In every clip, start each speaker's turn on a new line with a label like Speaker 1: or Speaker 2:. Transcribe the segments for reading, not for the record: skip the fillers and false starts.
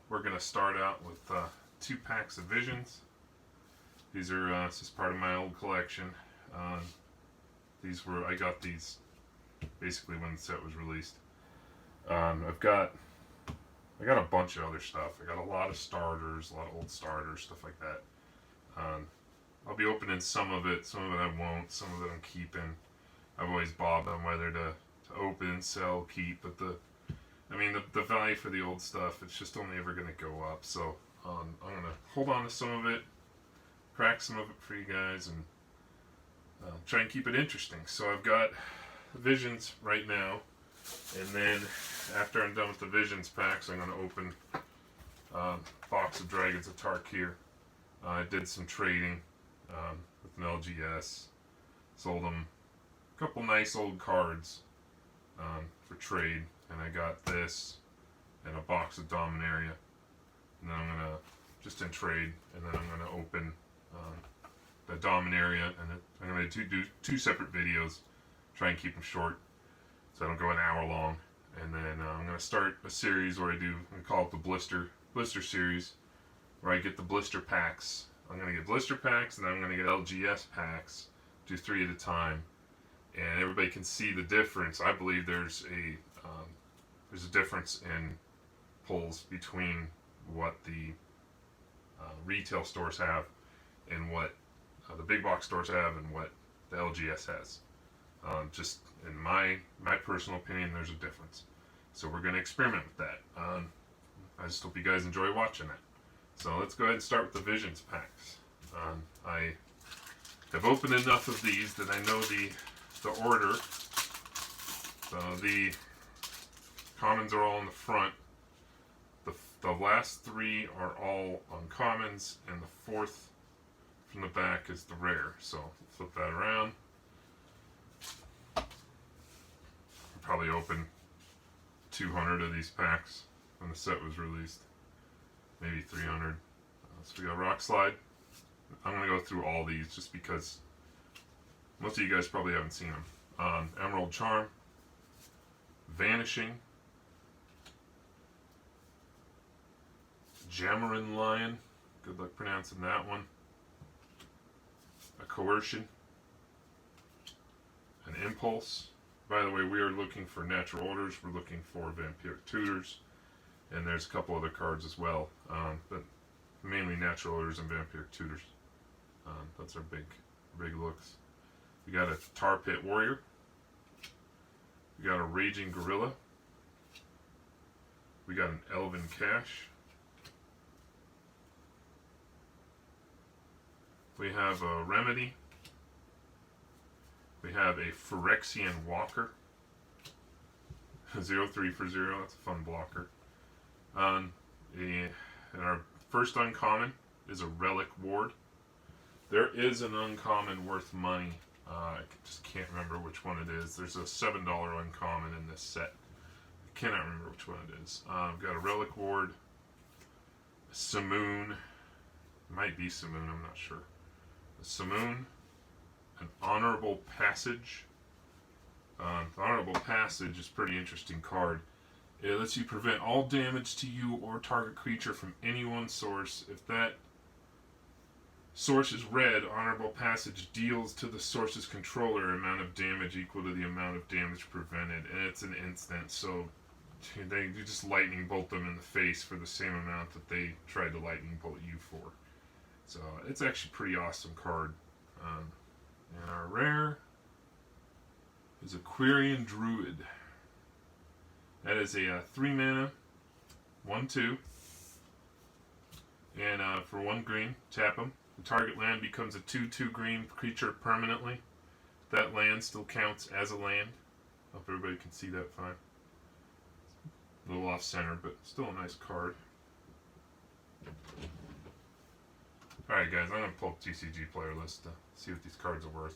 Speaker 1: we're going to start out with 2 packs of Visions. These are this is part of my old collection. I got these basically when the set was released. I got a bunch of other stuff. I got a lot of starters, a lot of old starters, stuff like that. I'll be opening some of it I won't, some of it I'm keeping. I've always bobbed on whether to open, sell, keep, but the value for the old stuff, it's just only ever going to go up. So I'm going to hold on to some of it, crack some of it for you guys, and try and keep it interesting. So I've got Visions right now, and then after I'm done with the Visions packs, I'm going to open a box of Dragons of Tarkir. I did some trading with an LGS, sold them a couple nice old cards for trade, and I got this and a box of Dominaria, and then I'm going to, just in trade, and then I'm going to open the Dominaria, and I'm going to do 2 separate videos, try and keep them short so I don't go an hour long, and then I'm going to start a series where I call it the Blister series, where I get the blister packs. I'm going to get blister packs, and then I'm going to get LGS packs, do 3 at a time, and everybody can see the difference. I believe there's a difference in pulls between what the retail stores have and what the big box stores have and what the LGS has. Just in my personal opinion, there's a difference. So we're going to experiment with that. I just hope you guys enjoy watching that. So let's go ahead and start with the Visions packs. I have opened enough of these that I know the order. So the commons are all in the front. The last 3 are all uncommons, and the 4th from the back is the rare. So flip that around. I'll probably open 200 of these packs when the set was released. Maybe 300. So we got Rock Slide. I'm going to go through all these just because most of you guys probably haven't seen them. Emerald Charm. Vanishing. Jamarin Lion. Good luck pronouncing that one. A Coercion. An Impulse. By the way, we are looking for natural orders. We're looking for vampiric tutors. And there's a couple other cards as well. But mainly natural orders and vampiric tutors. That's our big looks. We got a Tar Pit Warrior. We got a Raging Gorilla. We got an Elven Cache. We have a Remedy. We have a Phyrexian Walker. 0-3 for 0. That's a fun blocker. And our first uncommon is a Relic Ward. There is an uncommon worth money. I just can't remember which one it is. There's a $7 uncommon in this set. I cannot remember which one it is. I've got a Relic Ward, a Simoon, might be Simoon, I'm not sure. A Simoon, an Honorable Passage. The Honorable Passage is a pretty interesting card. It lets you prevent all damage to you or target creature from any one source. If that source is red, Honorable Passage deals to the source's controller an amount of damage equal to the amount of damage prevented. And it's an instant, so you just lightning bolt them in the face for the same amount that they tried to lightning bolt you for. So it's actually a pretty awesome card. And our rare is a Quirion Druid. That is a 3 mana, 1/2. And for 1 green, tap them. The target land becomes a 2/2 green creature permanently. That land still counts as a land. Hope everybody can see that fine. A little off center, but still a nice card. Alright guys, I'm going to pull up TCG player list to see what these cards are worth.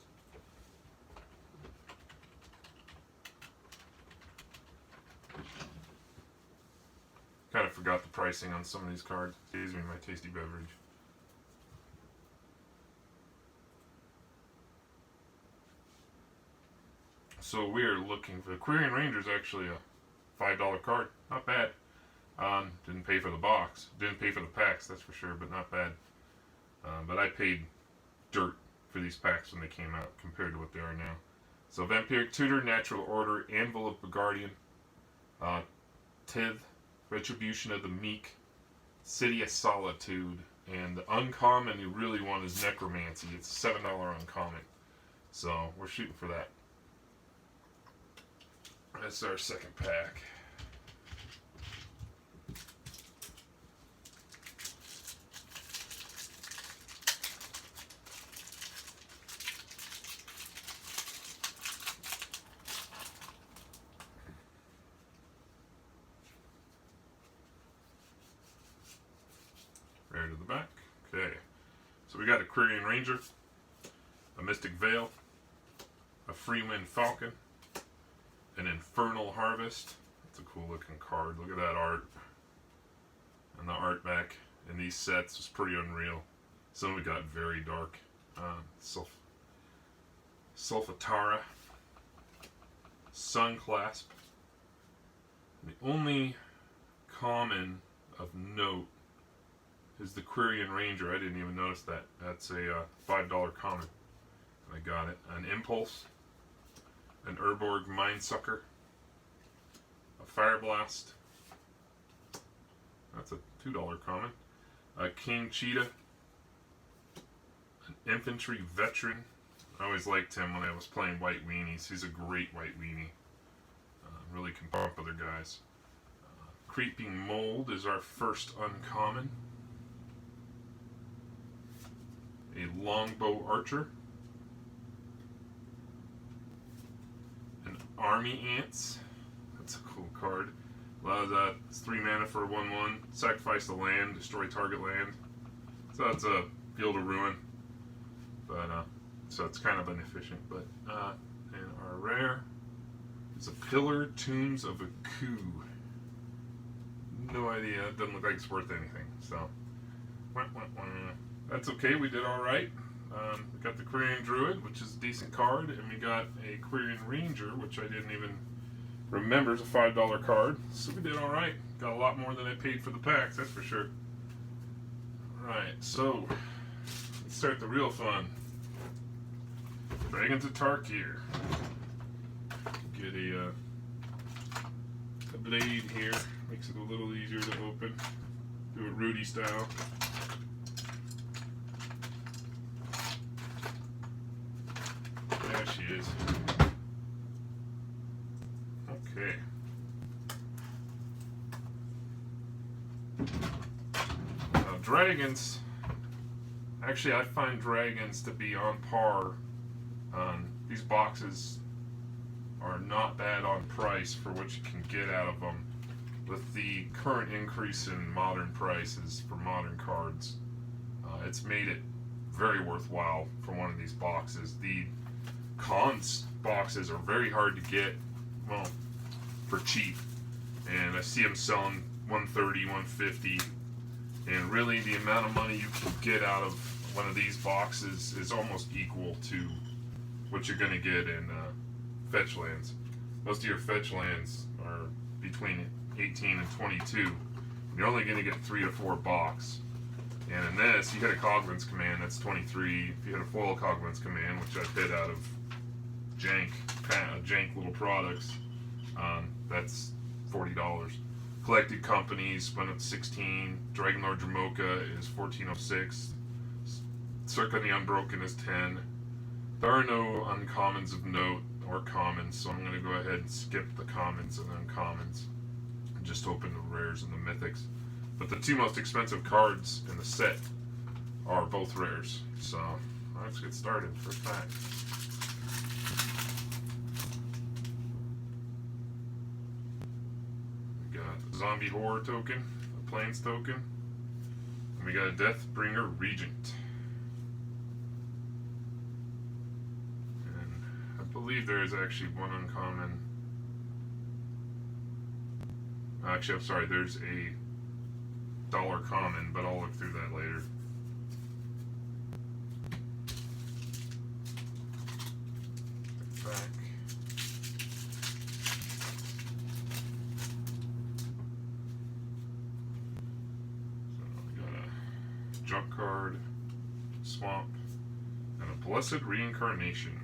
Speaker 1: Kind of forgot the pricing on some of these cards. Excuse me, my tasty beverage. So we are looking for the Quirion Ranger is actually a $5 card. Not bad. Didn't pay for the box. Didn't pay for the packs, that's for sure, but not bad. But I paid dirt for these packs when they came out compared to what they are now. So Vampiric Tutor, Natural Order, Anvil of the Guardian, Tith, Retribution of the Meek, City of Solitude, and the uncommon you really want is Necromancy. It's a $7 uncommon. So we're shooting for that. That's our second pack. Rare to the back. Okay. So we got a Quirion Ranger, a Mystic Veil, a Freewind Falcon, an Infernal Harvest. That's a cool looking card. Look at that art. And the art back in these sets was pretty unreal. Some of it got very dark. Sulfatara, Sunclasp. The only common of note is the Quirion Ranger. I didn't even notice that. That's a $5 common. I got it. An Impulse, an Urborg Mindsucker, a Fire Blast. That's a $2 common. A King Cheetah, an Infantry Veteran. I always liked him when I was playing White Weenies. He's a great White Weenie. Really can pump other guys. Creeping Mold is our first uncommon. A Longbow Archer. An Army Ants. That's a cool card. Allows that. It's 3 mana for a 1/1. Sacrifice the land, destroy target land. So that's a Field of Ruin. But so it's kind of inefficient. But and our rare is a Pillar Tombs of a Coup. No idea. It doesn't look like it's worth anything. So that's okay. We did all right. We got the Quirion Druid, which is a decent card, and we got a Quirion Ranger, which I didn't even remember is a $5 card. So we did all right. Got a lot more than I paid for the packs, that's for sure. All right, so let's start the real fun. Dragons of Tarkir. Get a blade here. Makes it a little easier to open. Do it Rudy style. There she is. Okay. Now dragons, actually I find dragons to be on par. These boxes are not bad on price for what you can get out of them. With the current increase in modern prices for modern cards, it's made it very worthwhile for one of these boxes. The cons boxes are very hard to get, well, for cheap, and I see them selling $130, $150, and really the amount of money you can get out of one of these boxes is almost equal to what you're going to get in fetch lands. Most of your fetch lands are between 18 and 22. You're only going to get 3 to 4 box. And in this, you hit a Coglin's Command, that's 23. If you hit a foil Coglin's Command, which I hit out of jank little products, that's $40. Collected Companies went up to 16. Dragonlord Dramoka is 1406. Circa the Unbroken is 10. There are no uncommons of note or commons, so I'm going to go ahead and skip the commons and uncommons and just open the rares and the mythics. But the 2 most expensive cards in the set are both rares. So let's get started. First pack. We got a Zombie Horror token, a Plains token, and we got a Deathbringer Regent. I believe there is actually one uncommon. Actually, I'm sorry, there's a $1 common, but I'll look through that later. Back. junk card, swamp, and a blessed reincarnation.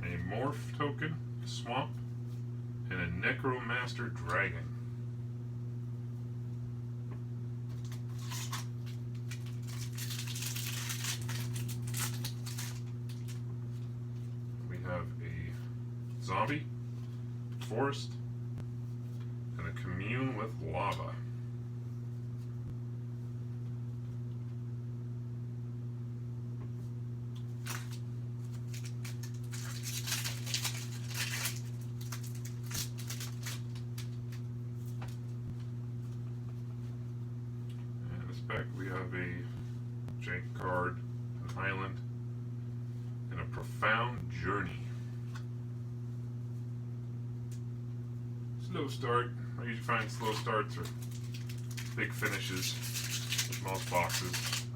Speaker 1: A morph token, swamp, and a necromaster dragon. We have a zombie, forest, and a commune with lava. And this pack we have a jank card, an island, and a profound journey. Slow start. I usually find slow starts or big finishes with most boxes.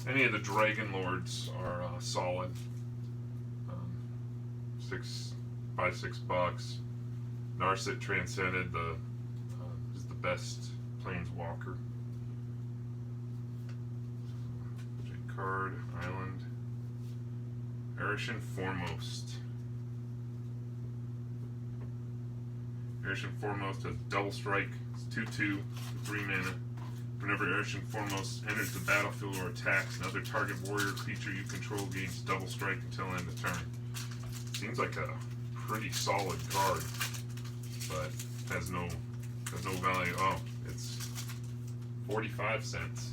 Speaker 1: Any of the Dragon Lords are solid. 5-6 bucks. Narset Transcended is the best planeswalker. J card, Island, Erishan Foremost. Erishan Foremost has double strike. It's 2/2 for 3 mana. Whenever Erishan Foremost enters the battlefield or attacks another target warrior creature you control gains double strike until end of turn. Seems like a pretty solid card, but has no value. Oh, it's 45 cents.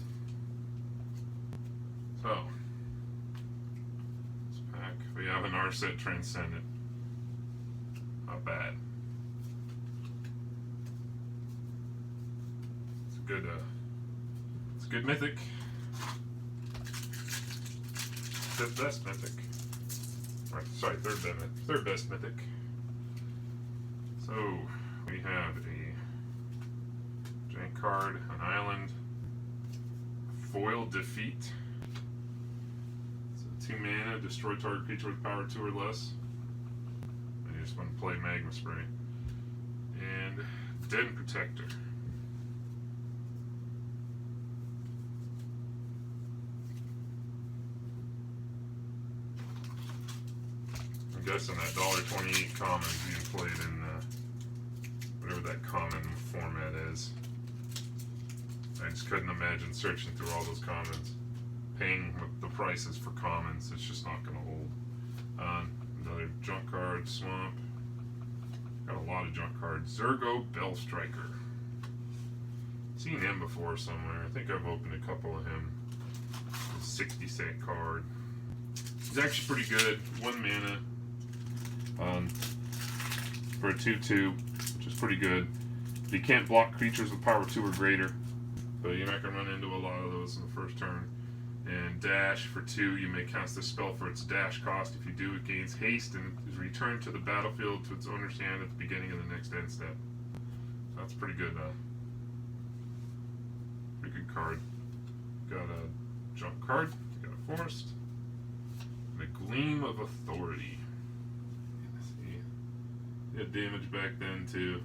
Speaker 1: So this pack we have an Narset Transcendent. Not bad. It's a good mythic. Fifth best mythic. Right, sorry, third best mythic. So we have a jank card, an island, foil defeat. It's a 2 mana, destroy target creature with power 2 or less. And you just want to play Magma Spray. And Den Protector. I'm guessing that $1.28 common is being played in whatever that common format is. I just couldn't imagine searching through all those commons, paying what the prices for commons. It's just not going to hold. Another junk card, swamp. Got a lot of junk cards. Zergo Bellstriker. Seen him before somewhere. I think I've opened a couple of him. 60-cent card. He's actually pretty good. 1 mana. For a 2/2, which is pretty good. You can't block creatures with power 2 or greater, so you're not going to run into a lot of those in the first turn. And dash for 2, you may cast a spell for its dash cost. If you do, it gains haste and is returned to the battlefield to its owner's hand at the beginning of the next end step. So that's pretty good. Pretty good card. Got a junk card, got a forest, and a Gleam of Authority. Did damage back then too.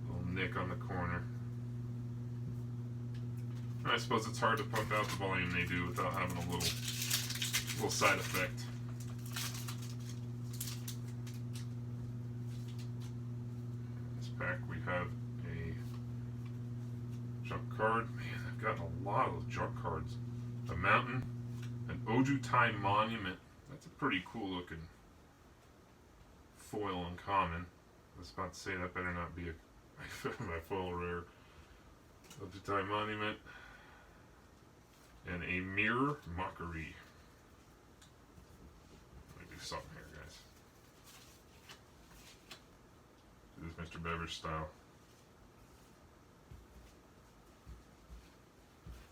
Speaker 1: Little nick on the corner. I suppose it's hard to pump out the volume they do without having a little side effect. In this pack we have a junk card. Man, I've got a lot of those junk cards. A mountain, an Ojutai Monument. That's a pretty cool looking foil uncommon. I was about to say that better not be my foil rare. Ojutai Monument. And a Mirror Mockery. Let me do something here, guys. This is Mr. Beverage style.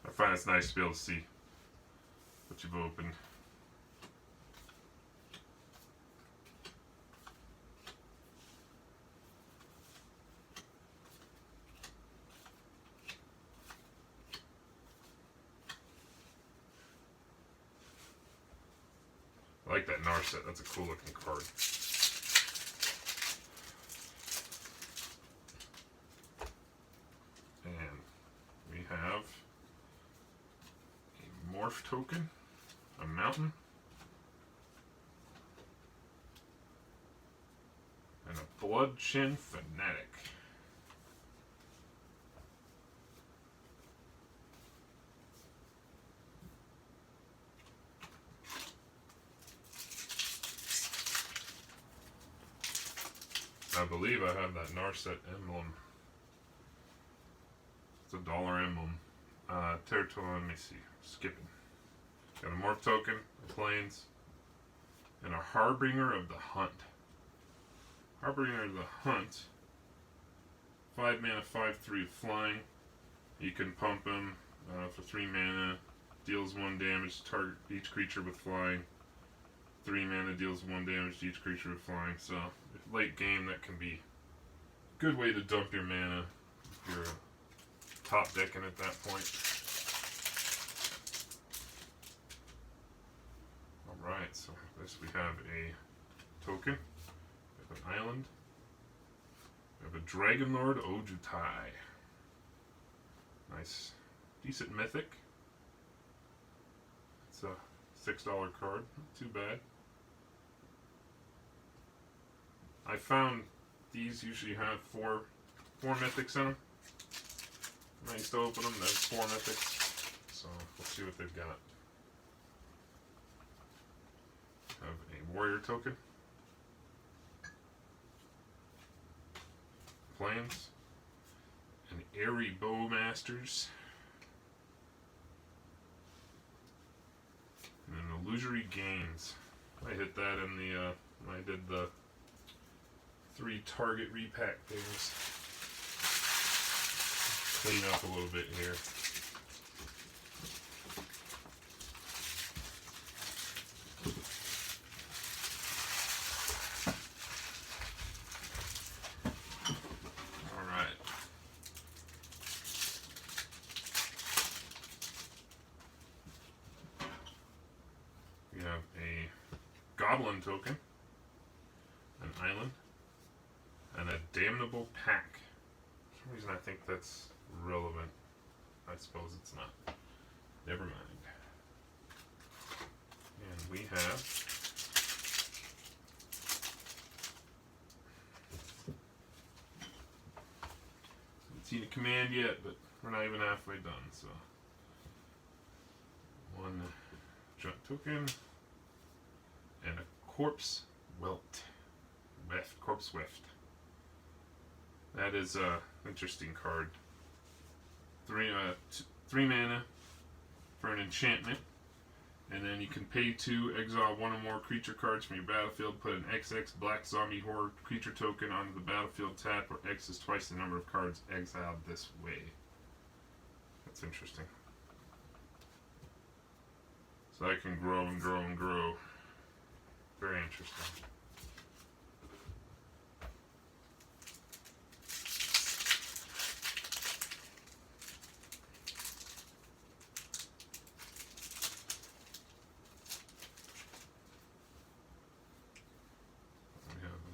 Speaker 1: I find it's nice to be able to see what you've opened. I like that Narset. That's a cool looking card. And we have a Morph token, a Mountain, and a Bloodshin Fanatic. I believe I have that Narset emblem. It's a $1 emblem. Territory, let me see. Skipping. Got a Morph token, a Plains, and a Harbinger of the Hunt. Harbinger of the Hunt. 5 mana, 5/3 flying. You can pump him for 3 mana. Deals 1 damage to target each creature with flying. 3 mana deals 1 damage to each creature with flying. So, late game, that can be a good way to dump your mana if you're top decking at that point. Alright, so this we have a token, we have an island, we have a Dragonlord Ojutai. Nice, decent mythic. It's a $6 card, not too bad. I found these usually have four mythics in them. When I used to open them, there's 4 mythics. So we'll see what they've got. Have a warrior token. Plains. An airy bowmasters. And an illusory gains. I hit that in the when I did the 3 target repack things. Clean up a little bit here. Alright. We have a Goblin token, an island, and a Damnable Pack. For some reason I think that's relevant. I suppose it's not. Never mind. And we have haven't seen a command yet, but we're not even halfway done, so 1 junk token and a Corpse Weft. Corpse Weft. That is a interesting card. 3 mana for an enchantment, and then you can pay 2, exile 1 or more creature cards from your battlefield, put an XX Black Zombie Horde creature token onto the battlefield tap, where X is twice the number of cards exiled this way. That's interesting. So that can grow and grow and grow. Very interesting.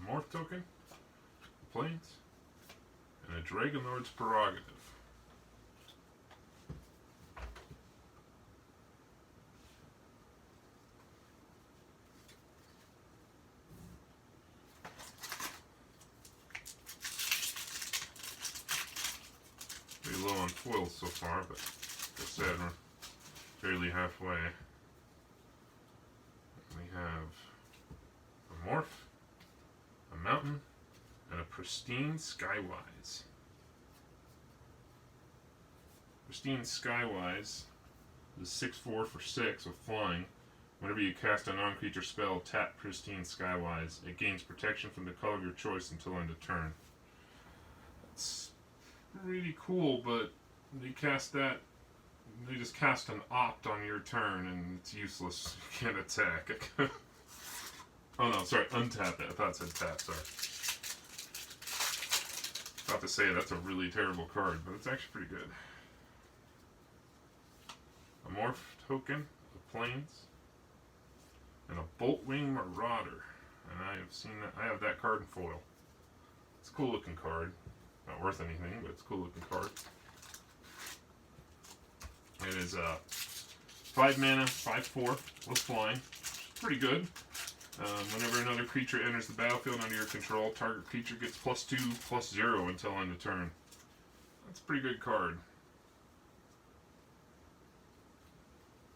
Speaker 1: Morph token, Plains, and a Dragonlord's Prerogative. Pretty low on foils so far, but like I said, we're fairly halfway. We have a Morph, a Mountain, and a Pristine Skywise. Pristine Skywise is 6/4 for 6 with flying. Whenever you cast a non-creature spell, tap Pristine Skywise. It gains protection from the color of your choice until end of turn. It's really cool, but they cast that, they just cast an opt on your turn and it's useless. You can't attack. Oh no, sorry, untap it. I thought it said tap, sorry. About to say that's a really terrible card, but it's actually pretty good. A Morph token, a Plains, and a Boltwing Marauder. And I have seen that. I have that card in foil. It's a cool looking card. Not worth anything, but it's a cool looking card. It is 5 mana, 5/4 with flying. Pretty good. Whenever another creature enters the battlefield under your control, target creature gets +2/+0 until end of turn. That's a pretty good card.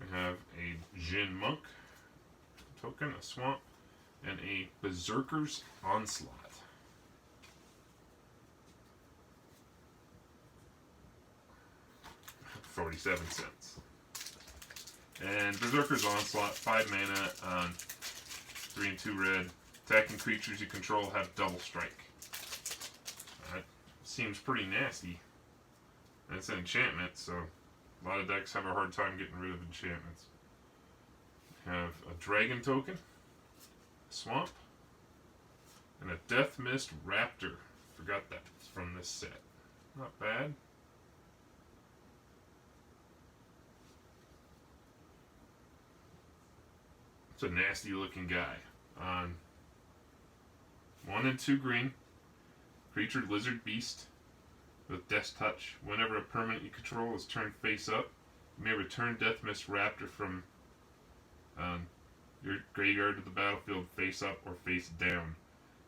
Speaker 1: We have a Jin Monk token, a Swamp, and a Berserker's Onslaught. 47 cents. And Berserker's Onslaught, 5 mana on 3 and 2 red. Attacking creatures you control have double strike. That seems pretty nasty. And it's an enchantment, so a lot of decks have a hard time getting rid of enchantments. We have a Dragon token, a Swamp, and a Death Mist Raptor. Forgot that it's from this set. Not bad. It's a nasty looking guy. On 1 and 2 green, creature Lizard Beast with Death Touch. Whenever a permanent you control is turned face up, you may return Death Mist Raptor from your graveyard to the battlefield face up or face down.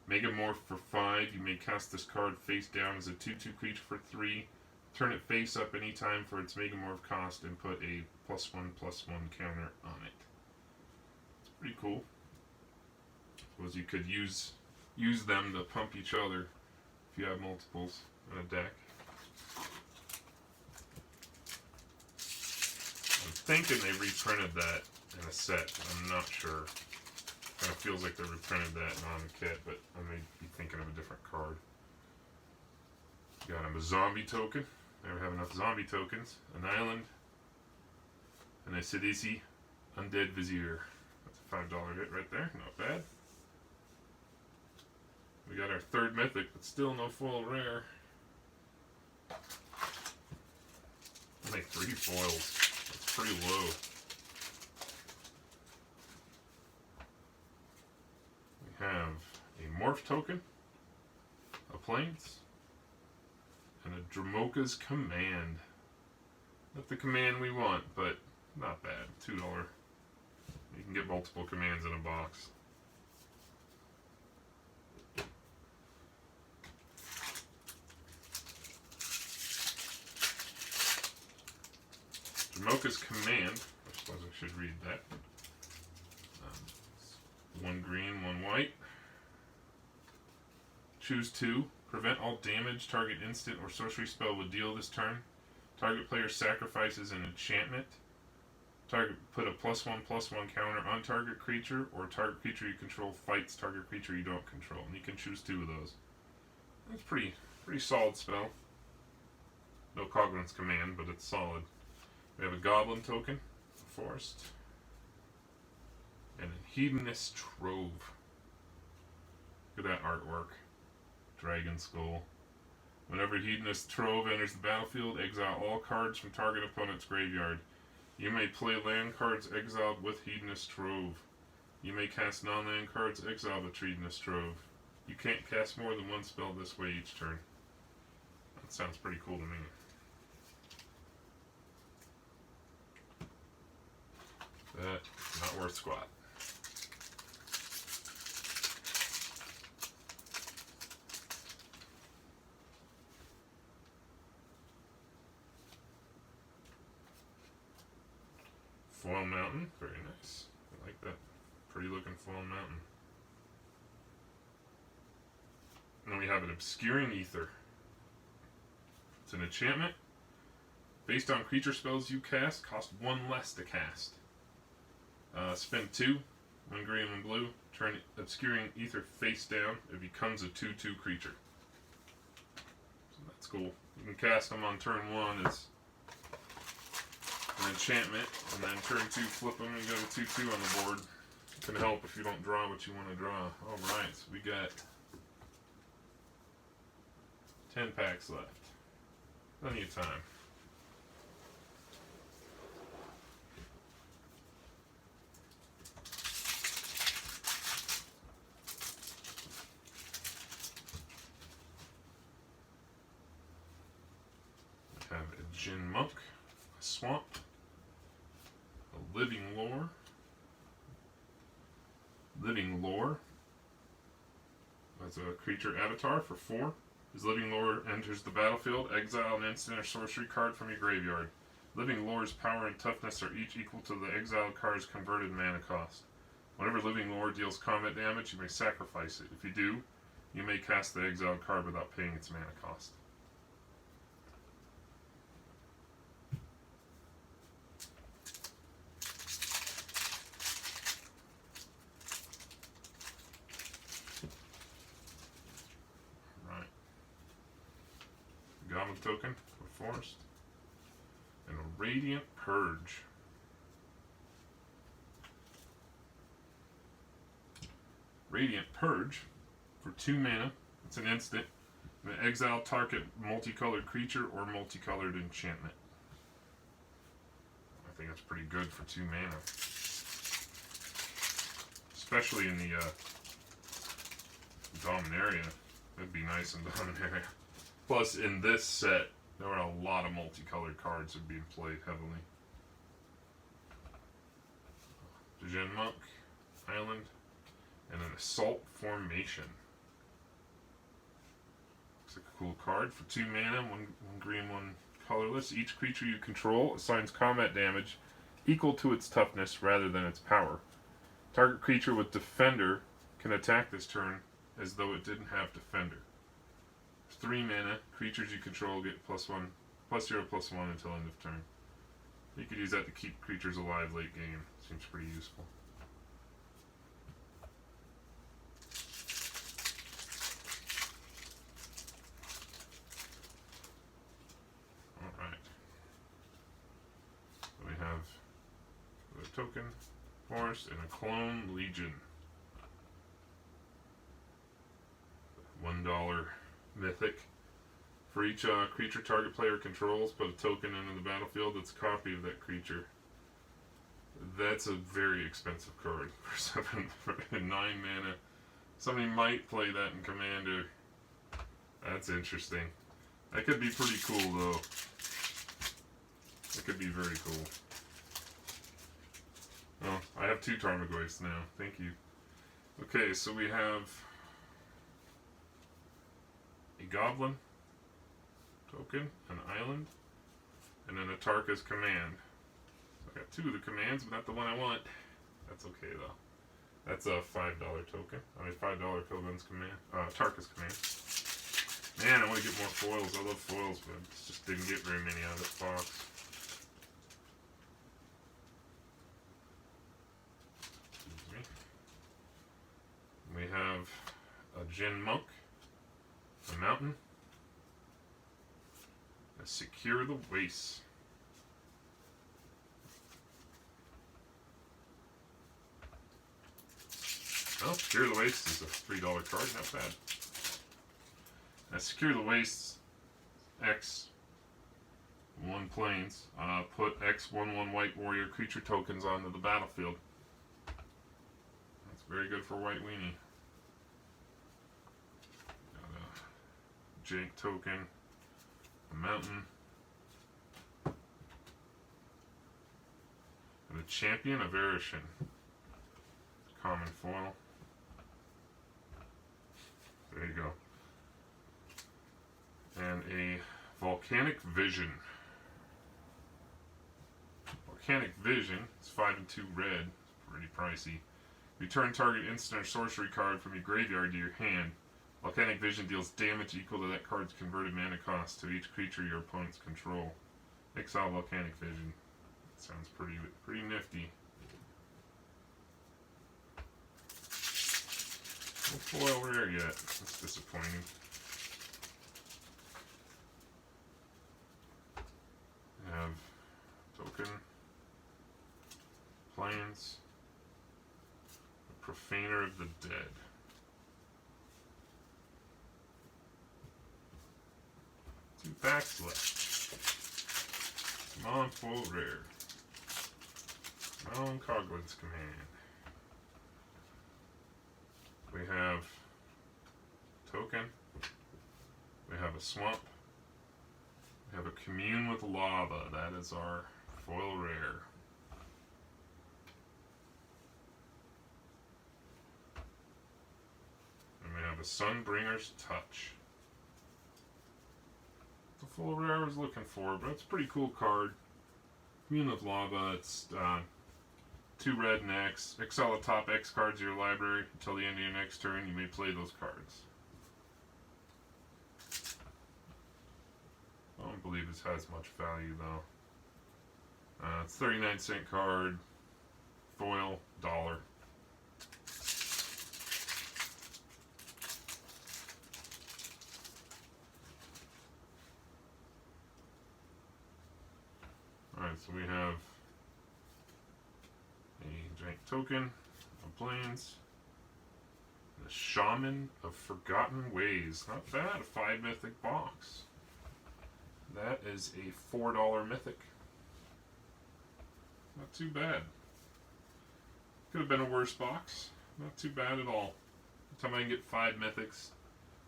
Speaker 1: Megamorph for 5, you may cast this card face down as a 2/2 creature for 3. Turn it face up anytime for its Megamorph cost and put a +1/+1 counter on it. It's pretty cool. Suppose you could use them to pump each other if you have multiples in a deck. I'm thinking they reprinted that in a set, but I'm not sure. Kind of feels like they reprinted that not in a kit, but I may be thinking of a different card. Got him a zombie token. Never have enough zombie tokens. An island. And a Sidisi Undead Vizier. That's a $5 hit right there. Not bad. We got our third mythic, but still no foil rare. Only 3 foils. That's pretty low. We have a Morph token, a Plains, and a Dramoka's Command. Not the command we want, but not bad. $2. You can get multiple commands in a box. Dramoka's Command, I suppose I should read that. 1 green, 1 white. Choose 2. Prevent all damage target instant or sorcery spell would deal this turn. Target player sacrifices an enchantment. Target put a +1/+1 counter on target creature, or target creature you control fights target creature you don't control. And you can choose 2 of those. That's pretty solid spell. No Coglin's Command, but it's solid. We have a Goblin token, a Forest, and a Hedonist Trove. Look at that artwork. Dragon Skull. Whenever Hedonist Trove enters the battlefield, exile all cards from target opponent's graveyard. You may play land cards exiled with Hedonist Trove. You may cast non-land cards exiled with Hedonist Trove. You can't cast more than 1 spell this way each turn. That sounds pretty cool to me. That's not worth squat. Foil Mountain, very nice. I like that pretty looking Foil Mountain. And then we have an Obscuring Ether. It's an enchantment. Based on creature spells you cast, cost 1 less to cast. Spend 2, 1 green, 1 blue. Turn Obscuring Ether face down. It becomes a 2/2 creature. So that's cool. You can cast them on turn 1 as an enchantment, and then turn 2 flip them and go to 2/2 on the board. It can help if you don't draw what you want to draw. Alright, so we got 10 packs left. Plenty of time. have a Jin Monk, a Swamp, a Living Lore. Living Lore. That's a creature avatar for 4. As Living Lore enters the battlefield, exile an instant or sorcery card from your graveyard. Living Lore's power and toughness are each equal to the exiled card's converted mana cost. Whenever Living Lore deals combat damage, you may sacrifice it. If you do, you may cast the exiled card without paying its mana cost. Right. Goblin token for Forest. And a Radiant Purge. Radiant Purge for 2 mana. It's an instant. And exile target multicolored creature or multicolored enchantment. I think that's pretty good for 2 mana. Especially in the Dominaria. That'd be nice in Dominaria. Plus, in this set, there were a lot of multicolored cards that are being played heavily. Jin Monk, Island, and an Assault Formation. Looks like a cool card for 2 mana, one green, one colorless. Each creature you control assigns combat damage equal to its toughness rather than its power. Target creature with Defender can attack this turn as though it didn't have Defender. 3 mana, creatures you control get +1, +0/+1 until end of turn. You could use that to keep creatures alive late game. Seems pretty useful. Alright. So we have a token, Forest, and a Clone Legion. $1 Mythic. For each creature target player controls, put a token into the battlefield that's a copy of that creature. That's a very expensive card for 9 mana. Somebody might play that in Commander. That's interesting. That could be pretty cool, though. That could be very cool. Oh, I have 2 Tarmogoyfs now. Thank you. Okay, so we have a Goblin token, an Island, and then a Tarka's Command. I got 2 of the commands, but not the one I want. That's okay though. That's a $5 token. I mean $5 Pilgrim's Command. Tarka's Command. Man, I want to get more foils. I love foils, but I just didn't get very many out of this box. Excuse me. We have a Jin Monk, a Mountain, a Secure the Wastes. Oh, Secure the Wastes is a $3 card, not bad. Now, Secure the Wastes, X, 1 planes, put X/1/1 White Warrior creature tokens onto the battlefield. That's very good for White Weenie. Got a Jake token, a Mountain, and a Champion of Erishin. Common foil. There you go. And a Volcanic Vision. Volcanic Vision is 5 and 2 red. Pretty pricey. Return target instant or sorcery card from your graveyard to your hand. Volcanic Vision deals damage equal to that card's converted mana cost to each creature your opponents control. Exile Volcanic Vision. That sounds pretty nifty. No foil rare yet. That's disappointing. We have token, Plains, the Profaner of the Dead. Two packs left. Come on, foil rare. Come on, Coglin's Command. We have token. We have a Swamp. We have a Commune with Lava. That is our foil rare. And we have a Sunbringer's Touch. The full rare I was looking for, but it's a pretty cool card. Commune with Lava. It's 2 red and X. Exile the top X cards of your library. Until the end of your next turn, you may play those cards. I don't believe this has much value though. It's 39-cent card. Foil, $1. Alright, so we have a giant token of planes. The Shaman of Forgotten Ways. Not bad, a 5 mythic box. That is a $4 mythic. Not too bad. Could have been a worse box. Not too bad at all. Every time I can get 5 mythics,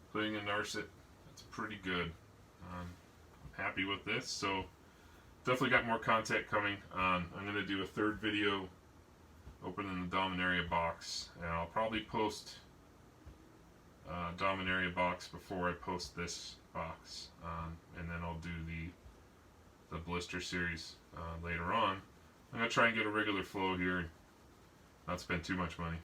Speaker 1: including a Narset, that's pretty good. I'm happy with this, so definitely got more content coming. I'm going to do a 3rd video opening the Dominaria box, and I'll probably post Dominaria box before I post this box, and then I'll do the blister series later on. I'm going to try and get a regular flow here, not spend too much money.